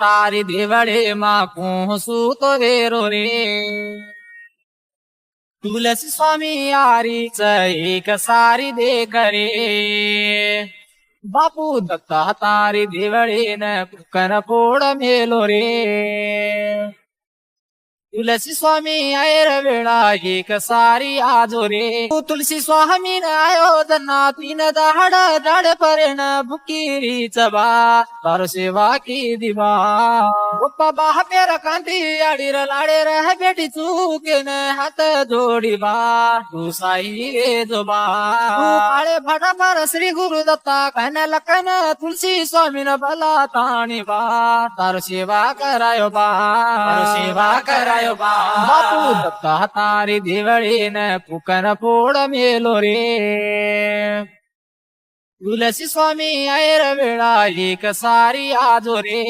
तारी देवळे माकू सूत वेरो रे तुलसी स्वामी आरीच एक सारी दे करे बापू दत्ता तारी देवळेन कुकन पोड मेलो रे तुलसी स्वामी ऐर वेळा एक सारी आजो रे तुलसी स्वामी आयोधना तीन दाड दाड परेण बुकिरीच बा तार सेवा की दिवा गोप्पा बाह पेर कांती आडीर लाडे रह बेटी चुकेन हात जोडी बा तू साई रे जो बा काळे फटा पर श्री गुरु दत्ता कन लखन तुलसी स्वामी न भला ताणी बा तार सेवा करायो बा तार सेवा करायो बापू दत्ता तारी देवळेन पुकन पोड मेलो रे तुलसी स्वामी ऐर वेळा एक सारी आजो रे